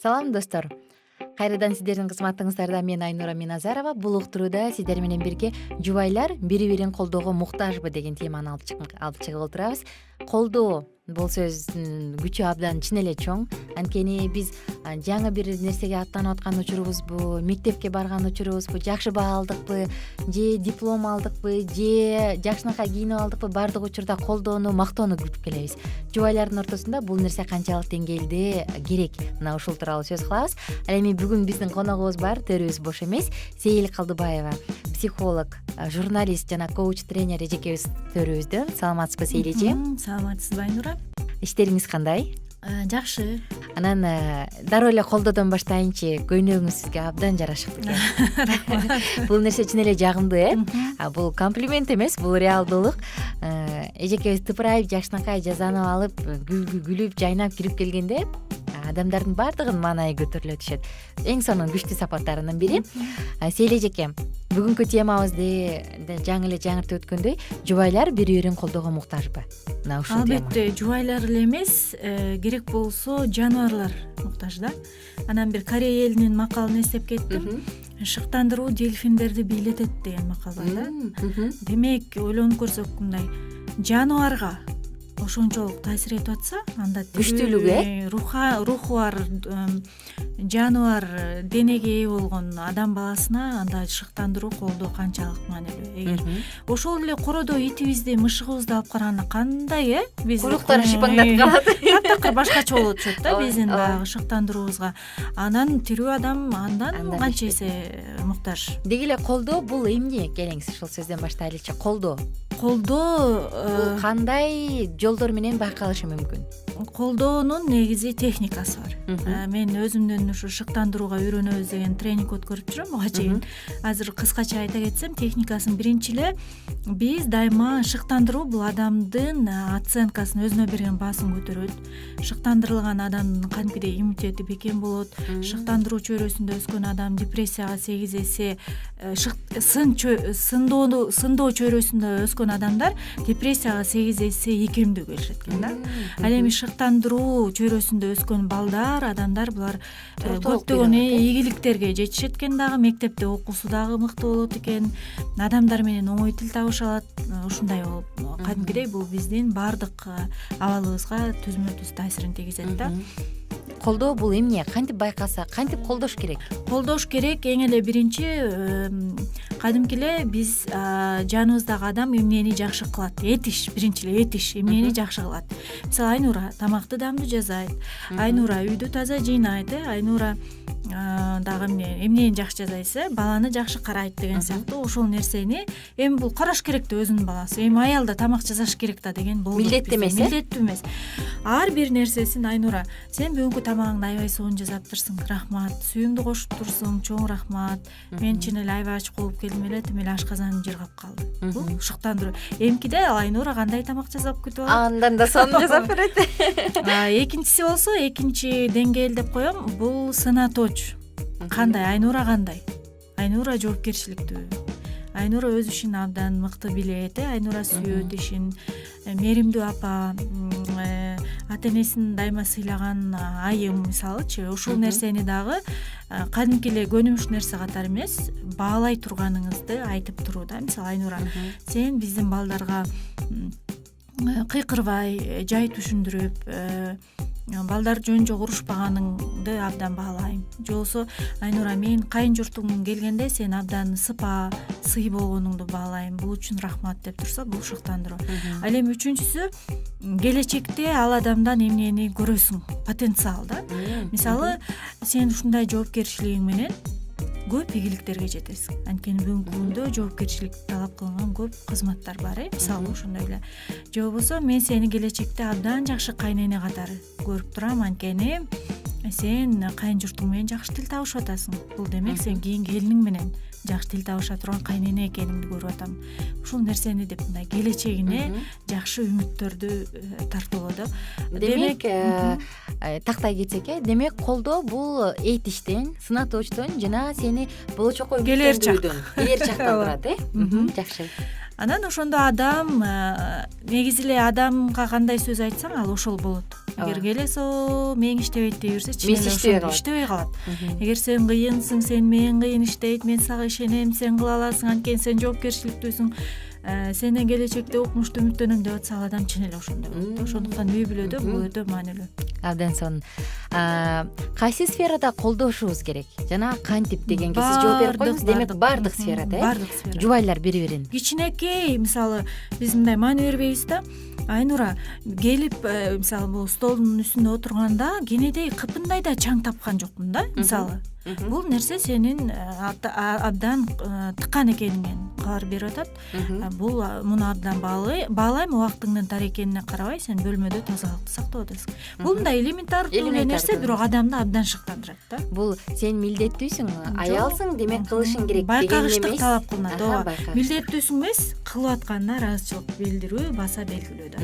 Салам достор, кайрадан сиздердин кызматыңыздарда мен Айнура Миназарова. Бул уктурууда сиздер менен бирге жубайлар бири бирин колдоого муктажбы деген теманы алып чыгып отурабыз. Колдоо бул сөздүн күчү абдан чын эле чоң. Анткени биз жаңы бир нерсеге аттанып аткан учурубузбу, мектепке барган учурубузбу, жакшы баа алдыкпы, же диплом алдыкпы, же жакшынакай кийинип алдыкпы, баардык учурда колдоону, мактоону күтүп келебиз. Жубайлардын ортосунда бул нерсе канчалык деңгээлде керек, мына ушул тууралуу сөз кылабыз. Ал эми бүгүн биздин коногубуз бар, төрүбүз бош эмес. Сейил Калдыбаева, психолог, журналист жана коуч тренер эжекебиз төрүбүздө. Саламатсызбы Сейил эже? Саламатсызбы Айнура? Иштериңиз кандай? Жакшы. Анан дароо эле колдоодон баштайынчы. Көйнөгүңүз сизге абдан жарашыптыр экен. Бул нерсе чын эле жагымдуу, Бул комплимент эмес, бул реалдуулук. Эжекебиз тыпырайып, жакшынакай жазанып алып, күлүп, жайнап кирип келгенде адамдардын баардыгынын маанайы көтөрүлө түшөт. Эң сонун күчтүү сапаттарынын бири. Сейил эжеке, бүгүнкү темабызды жаңы эле жаңыртып өткөндөй, жубайлар бири бирин колдоого муктажбы? Мына ушул тема. Албетте, жубайлар эле эмес, керек болсо жаныбарлар муктаж да. Анан бир Корея элинин макалын эстеп кеттим. Шыктандыруу дельфиндерди бийлетет деген макал бар да. Демек, ойлонуп көрсөк мындай, жаныбарга ошончолук таасир этип атса, анда күчтүүлүгү, руху бар жаныбар денеге ээ болгон адам баласына анда шыктандыруу колдоо канчалык маанилүү. Эгер ошол эле кородо итибизди, мышыгыбызды алып караганда кандай биз куруктары шипаңдап калат. Таптакыр башкача болуп түшөт да биздин баягы шыктандыруубузга. Анан тирүү адам андан канча эсе муктаж. Деги эле колдоо бул эмне? Келиңиз ушул сөздөн баштайлычы. Колдоо кандай жолдор менен байкалышы мүмкүн? Колдоонун негизи техникасы бар. Мен өзүмдөн ушу шыктандырууга үйрөнөбүз деген тренинг өткөрүп жүрөм буга чейин. Азыр кыскача айта кетсем, техникасын биринчи эле биз дайыма шыктандыруу бул адамдын оценкасын, өзүнө берген баасын көтөрөт. Шыктандырылган адамдын кадимкидей иммунитети бекем болот. Шыктандыруу чөйрөсүндө өскөн адам депрессияга 8 эсе, сындоо чөйрөсүндө өскөн адамдар депрессияга 8 эсе ийкемдүү келишет экен да. Ал эми шыктандыруу чөйрөсүндө өскөн балдар, адамдар булар көптөгөн ийгиликтерге жетишет экен дагы, мектепте окуусу дагы мыкты болот экен, адамдар менен оңой тил табыша алат. Ушундай болуп, кадимкидей бул биздин баардык абалыбызга түзмө-түз таасирин тийгизет да. Колдоо бул эмне? Кантип байкаса, кантип колдош керек? Колдош керек эң эле биринчи кадимки эле биз жаныбыздагы адам эмнени жакшы кылат? Биринчи эле этиш, эмнени жакшы кылат? Мисалы, Айнура тамакты дамдуу жасайт, Айнура үйдү таза жыйнайт, Айнура дагы эмнени жакшы жасайсыз, баланы жакшы карайт деген сыяктуу ошол нерсени эми бул караш керек да өзүнүн баласы. Эми аял да тамак жасаш керек да деген болду. Милдеттүү эмес. Ар бир нерсесин Айнура, сен бүгүнкү тамагыңды аябай сонун жасаптырсың, рахмат. Сүйүңдү кошуптурсуң, чоң рахмат. Мен чын эле аябай ачык болуп келдим эле, тим эле ашказаным жыргап калды. Бул шыктандыруу. Эмкиде Айнура кандай тамак жасап күтүп алат? Андан да сонун жасап берет. Экинчиси болсо, экинчи деңгээл деп коем, бул сынатооч. Кандай? Айнура кандай? Айнура жоопкерчиликтүү. Айнура өз ишин абдан мыкты билет, Айнура сүйөт ишин, меримдүү апа, ата-энесин дайыма сыйлаган айым мисалычы, ушул нерсени дагы кадимки эле көнүмүш нерсе катары эмес, баалай турганыңызды айтып туруу да. Мисалы, Айнура, сен биздин балдарга кыйкырбай, жай түшүндүрүп, балдар жөн жок урушпаганыңды абдан баалайм. Же болбосо, Айнура, мен кайын журтуң келгенде сен абдан сыпа, сый болгонуңду баалайм. Бул үчүн рахмат деп турса, бул шыктандыруу. Ал эми үчүнчүсү, келечекте ал адамдан эмнени көрөсүң? Потенциал да. Мисалы, сен ушундай жоопкерчилигиң менен көп ийгиликтерге жетесиң. Анткени бүгүнкү күндө жоопкерчилик талап кылынган көп кызматтар бар, мисалы ошондой эле. Же болбосо, мен сени келечекте абдан жакшы кайнене катары көрүп турам, анткени сен кайын журтуң менен жакшы тил табышып атасың. Бул демек сен кийин келиниң менен жакшы тил табыша турган кайнене экениңди көрүп атам. Ушул нерсени деп мындай келечегине жакшы үмүттөрдү тартуулоо да. Демек, тактай кетсек, демек колдоо бул этиштен, сынатоочтон жана сени болочокко келер чактан турат, Жакшы. анан ошондо адам негизи эле адамга кандай сөз айтсаң ал ошол болот. Эгер келесо мээң иштебейт дей берсе, чын эле иштебей калат. Эгер сен кыйынсың, сен мен кыйын иштейт, мен сага ишенем, сен кыла аласың, анткени сен жоопкерчиликтүүсүң, сенден келечекте укмуштуу үмүттөнөм деп атса, ал адам чын эле ошондой болот. Ошондуктан үй бүлөдө бул өтө маанилүү. Абдан сонун. Кайсы сферада колдошубуз керек? Жана кантип дегенге сиз жооп берип коюңуз. Демек баардык сферада, баардык сферада. Жубайлар бири-бирин. Кичинекей, мисалы, биз мындай маани бербейбиз да. Айнура келип, мисалы, бул столдун үстүндө отурганда кенедей кыпындай да чаң тапкан жокмун да, мисалы. Бул нерсе сенин абдан тыккан экениңен кабар берип атат. Бул муну абдан баалайм, убактыңдын тар экенине карабай сен бөлмөдө тазалыкты сактап атасың. Бул мындай элементардуу эле нерсе, бирок адамды абдан шыктандырат да. Бул сен милдеттүүсүң, аялсың, демек кылышың керек деген эмес. Байкагыштык талап кылынат. Ооба. Милдеттүүсүң эмес, кылып атканына ыраазычылык билдирүү, баса белгилөө да.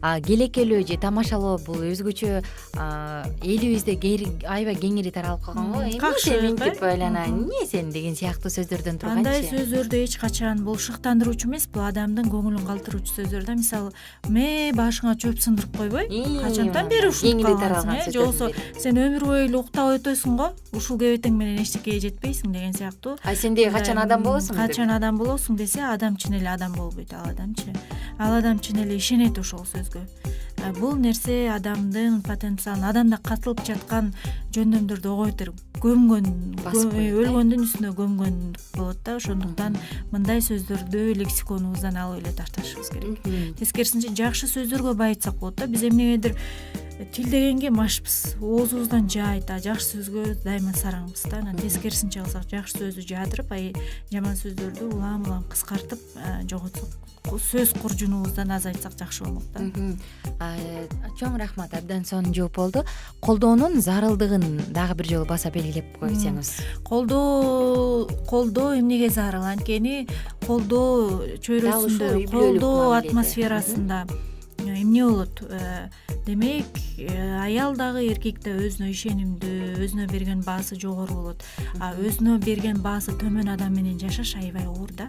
Келекелөө же тамашалоо бул өзгөчө элибизде аябай кеңири таралып калган го. Мынтип ойлана, эмне сен деген сыяктуу сөздөрдөн турганчы. Андай сөздөрдү эч качан бул шыктандыруучу эмес, бул адамдын көңүлүн калтыруучу сөздөр да. Мисалы, башыңа чөп сындырып койбой, качантан бери ушунтуп калгансың, же болбосо сен өмүр бою эле уктап өтөсүң го, ушул кебетең менен эчтекеге жетпейсиң деген сыяктуу. Сен деги качан адам болосуң? Качан адам болосуң десе, адам чын эле адам болбойт, ал адамчы. Ал адам чын эле ишенет ошол сөзгө. Бул нерсе адамдын потенциалын, адамда катылып жаткан жөндөмдөрдү огойтур, өлгөндүн үстүнө көмгөн болот да. Ошондуктан мындай сөздөрдү лексиконубуздан алып эле ташташыбыз керек. Тескерисинче жакшы сөздөргө байытсак болот да. Биз эмнегедир тил дегенге машпыз, оозубуздан жайт, жакшы сөзгө дайыма сараңбыз да. Анан тескерисинче кылсак, жакшы сөздү жаадырып, жаман сөздөрдү улам кыскартып жоготсок, сөз куржунубуздан азайтсак жакшы болмок да. Чоң рахмат, абдан сонун жооп болду. Колдоонун зарылдыгын дагы бир жолу баса белгилеп койсоңуз. Колдоо эмнеге зарыл? Анткени колдоо чөйрөсүндө, колдоо атмосферасында эмне болот? Демек, аял дагы эркек да өзүнө ишенимдүү, өзүнө берген баасы жогору болот. Өзүнө берген баасы төмөн адам менен жашаш аябай оор да.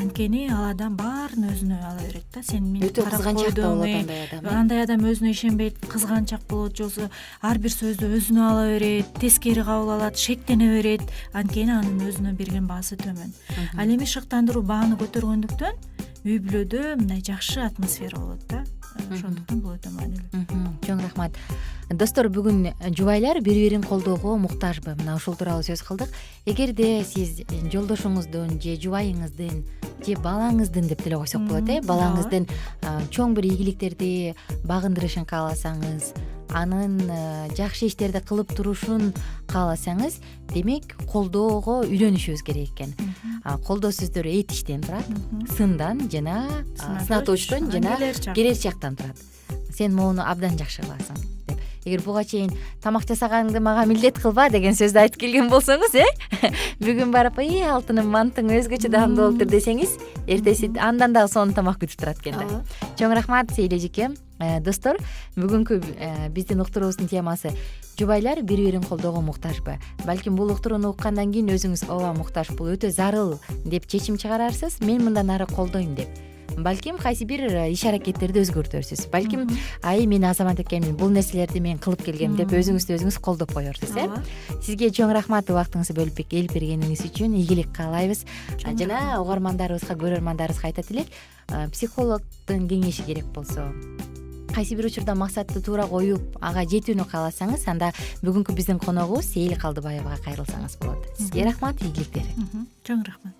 Анткени ал адам баарын өзүнө ала берет да. Сен мени кызганчак болот андай адам. Андай адам өзүнө ишенбейт, кызганчак болот, же болбосо ар бир сөздү өзүнө ала берет, тескери кабыл алат, шектене берет. Анткени анын өзүнө берген баасы төмөн. Ал эми шыктандыруу бааны көтөргөндүктөн үй бүлөдө мындай жакшы атмосфера болот да. Ошондуктан бул өтө маанилүү. Чоң рахмат. Достор, бүгүн жубайлар бири-бирин колдоого муктажбы? Мына ушул тууралуу сөз кылдык. Эгерде сиз жолдошуңуздун же жубайыңыздын же балаңыздын деп деле койсок болот, балаңыздын чоң бир ийгиликтерди багындырышын кааласаңыз, анын жакшы иштерди кылып турушун кааласаңыз, демек колдоого үйрөнүшүбүз керек экен. Колдоо сөздөрү этиштен турат, сындан жана сынатуучтун жана керер жактан турат. Сен моуну абдан жакшы кыласың деп. Эгер буга чейин тамак жасаганыңды мага милдет кылба деген сөздү айтып келген болсоңуз, бүгүн барып алтыным мантың өзгөчө даамдуу болуптур десеңиз, эртеси андан дагы сонун тамак күтүп турат экен да. Чоң рахмат Сейиле эжеке. Достор, бүгүнкү биздин уктуруубуздун темасы жубайлар бири-бирин колдоого муктажбы? Балким бул уктурууну уккандан кийин өзүңүз ооба муктаж, бул өтө зарыл деп чечим чыгарарсыз. Мен мындан ары колдойм деп. Балким кайсы бир иш-аракеттерди өзгөртөрсүз. Балким мен азамат экенмин, бул нерселерди мен кылып келгем деп өзүңүздү өзүңүз колдоп коерсуз. Сизге чоң рахмат убактыңызды бөлүп келип бергениңиз үчүн. Ийгилик каалайбыз. Жана угармандарыбызга, көрөрмандарыбызга айта элек, психологдун кеңеши керек болсо, кайсы бир учурда максатты туура коюп, ага жетүүнү кааласаңыз, анда бүгүнкү биздин коногубуз Сейил Калдыбаевага кайрылсаңыз болот. Сизге рахмат, ийгиликтер. Чоң рахмат.